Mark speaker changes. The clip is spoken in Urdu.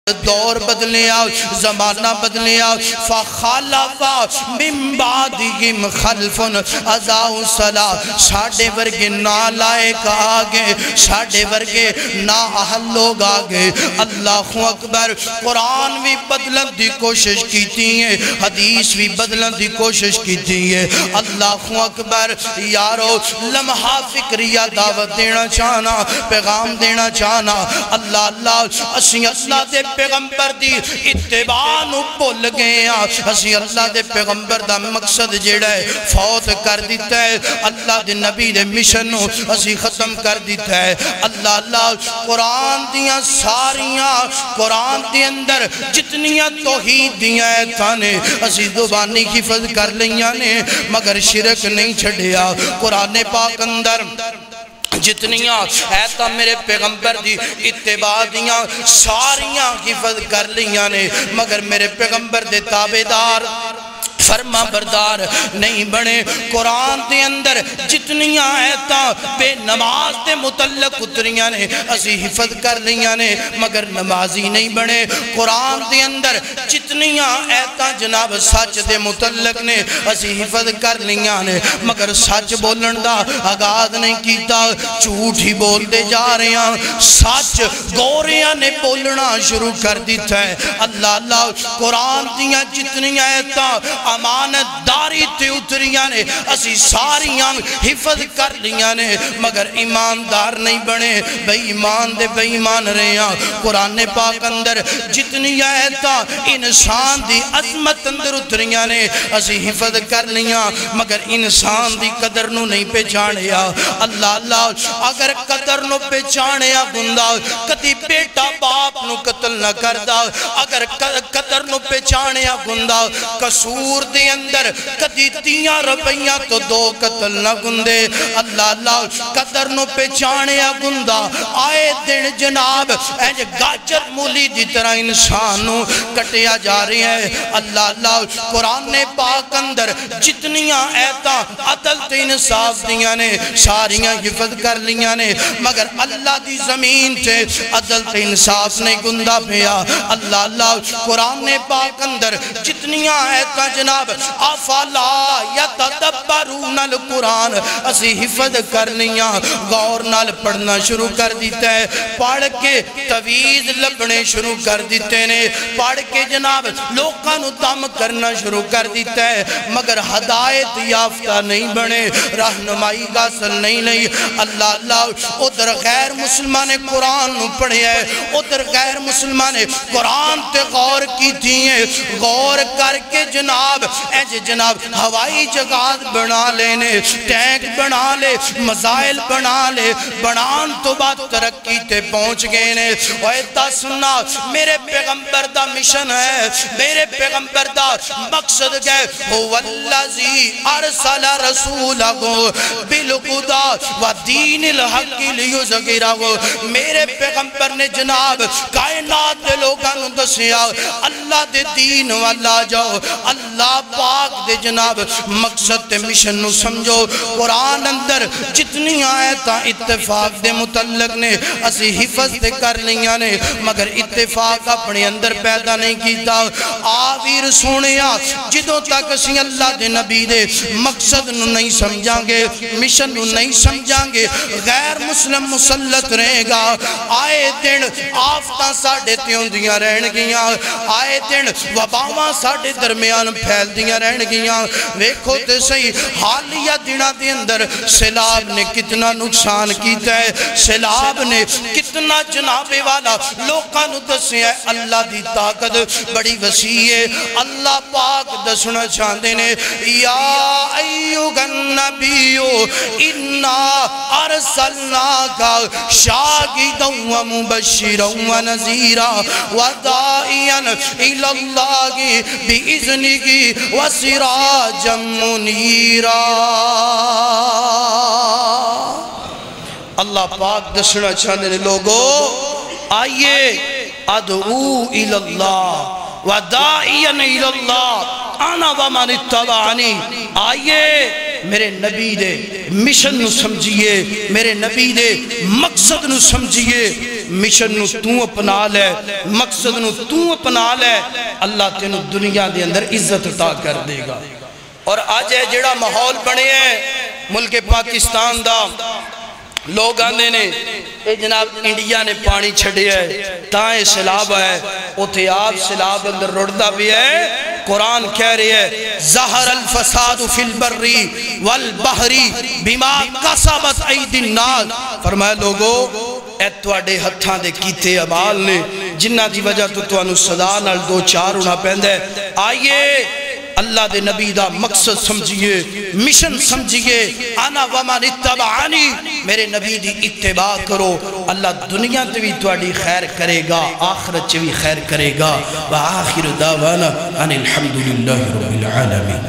Speaker 1: دور بدلیا زمانہ بدلیا فخلف من بعدہم خلف اضاعوا الصلاۃ ساڑھے ورگے نالائق آگے ساڑھے ورگے نااہل لوگ آگے اللہ اکبر قرآن بھی بدلن دی کوشش کیتی ہے حدیث بھی بدلن دی کوشش کیتی ہے اللہ اکبر یارو لمحہ فکریہ دعوت دینا چاہنا پیغام دینا چاہنا اللہ اسی اللہ دے پیغمبر دی اتباع نو بھول گئے اسی اللہ دے پیغمبر دا مقصد جیڑا ہے فوت کر دیتا ہے اللہ دے نبی دے مشن نو اسی ختم کر دیتا ہے اللہ قرآن دیاں ساریاں قرآن دے اندر جتنیاں توحید دیاں ایتانے اسی زبانی حفظ کر لیاں نے مگر شرک نہیں چھڑیا قرآن پاک اندر جتنیاں ایتا میرے پیغمبر دی اتباع دیاں ساریاں حفظ کر لیاں نے مگر میرے پیغمبر دے تابعدار فرما بردار نہیں بنے قرآن دے اندر جتنیاں ایتا بے نماز دے متعلق اتریاں نے اسی حفظ کر لیاں نے مگر نمازی نہیں بنے قرآن دے اندر جتنیاں ایتا جناب سچ دے متعلق نے اسی حفظ کر لیاں نے مگر سچ بولن دا آغاز نہیں کیتا جھوٹ ہی بول دے جا رہے ہیں سچ گوریاں نے بولنا شروع کر دیتا ہے اللہ قرآن دیاں جتنیاں ایتا امانت داری تے اتریاں نے اسی ساریاں حفظ کر لیاں نے مگر ایماندار نہیں بنے بے ایمان دے بے ایمان رہے ہیں قرآن پاک اندر جتنی آیتا انسان دی عظمت اندر اتریاں نے اسی حفظ کر لیاں مگر انسان دی قدر نو نہیں پہچانیا اللہ اگر قدر نو پہچانیا گندہ کدی بیٹا باپ نو قتل نہ کردہ اگر قدر نو پہچانیا گندہ قصور دے اندر کدی 3 روپیہ تو 2 قتل نہ گندے اللہ قدر نو پہچانیا گندہ آئے دن جناب اینج گاجر مولی دی طرح انسانوں کٹیا جا رہی ہے اللہ قرآن پاک اندر جتنیاں ایتا عدل تے انصاف دیاں نے ساریاں حفظ کر لیاں نے مگر اللہ دی زمین تے عدل تے انصاف نے گندہ پیا اللہ قرآن پاک اندر جتنیاں ایتا جناب افلا یتدبرون القرآن اسی حفظ کر لیاں غور نال پڑھنا شروع کر دیتا ہے پڑھ کے تویز لبنے شروع کر دیتے نے پڑھ کے جناب لوکاں نو دم کرنا شروع کر دیتا ہے مگر ہدایت یافتہ نہیں بنے رہنمائی حاصل نہیں اللہ ادھر غیر مسلمان قرآن نو پڑھے ہے ادھر غیر مسلمان قرآن تے غور کی تھیں غور کر کے جناب جناب ہوائی جگات بنا لینے ٹینک بنا لے مزائل بنا لے بنان تو بات ترقی تے پہنچ گئے نے ویتا سننا میرے پیغمبر دا مشن ہے میرے پیغمبر دا مقصد گئے وَالَّذِي أَرْسَلَ رَسُولَهُ بِالْهُدَى وَدِينِ الْحَقِّ لِيُظْهِرَهُ میرے پیغمبر نے جناب کائنات دے لوگاں نو دسیا اللہ دے دین والا جاؤ اللہ پاک دے جناب مقصد تے مشن نو سمجھو قرآن اندر جتنی آیتاں اتفاق دے متعلق نے اسی حفظ تے کر لیاں نے مگر اتفاق اپنے اندر پیدا نہیں کیتا آویر سونیا جدوں تک اسی اللہ دے نبی دے مقصد نو نہیں سمجھاں گے مشن نو نہیں سمجھاں گے غیر مسلم مسلط رہے گا آئے دن آفتاں ساڑھے تیوں دیاں رہن گیاں آئے دن وباواں ساڑھے درمیان پھیل دیاں رہن گیاں ویکھو تے صحیح حالیہ دنہ دے اندر سیلاب نے کتنا نقصان کیتا ہے سیلاب نے کتنا جناب والا لوکاں نو دسے ہے اللہ دی طاقت بڑی وسیع ہے اللہ پاک دسنا چاہتے نے یا ایوہ النبیو انا ارسلناکا شاہداً و مبشراً و نذیرا ودائیاً الاللہ بِإذنِهِ وَسِرَاجًا مُنِيرًا اللہ پاک دسنا چاہنے نے لوگو آئیے ادعو الاللہ ودائیاً الاللہ انا ومن اتبعنی آئیے میرے نبی دے مشن نو سمجھئے، میرے نبی دے مقصد نو سمجھئے، مشن نو تو اپنا لے، مقصد نو تو اپنا لے، اللہ تینو دنیا دے اندر عزت عطا کر دے گا۔ اور آج ہے جڑا ماحول بنے ہے ملک پاکستان دا، لوگ آندے نے اے جناب انڈیا نے پانی چھڑے ہے تائیں سیلاب ہے، اوتھے آپ سیلاب اندر رڑدا بھی ہے۔ قرآن کہہ رہے ہے ظہر الفساد فی البر والبحر بما کسبت ایدی الناس، فرمایا لوگو اے تواڈے ہتھاں دے کیتے اعمال نے جنہ دی وجہ تو تانوں سزا نال دو چار ہونا پیندا ہے۔ آئیے اللہ دے نبی دا مقصد سمجھئے، مشن سمجھئے، انا ومن اتبعانی، میرے نبی دی اتباع کرو، اللہ دنیا تے بھی تواڈی خیر کرے گا، آخرت چ بھی خیر کرے گا۔ وآخر دعوانا ان الحمدللہ رب العالمین۔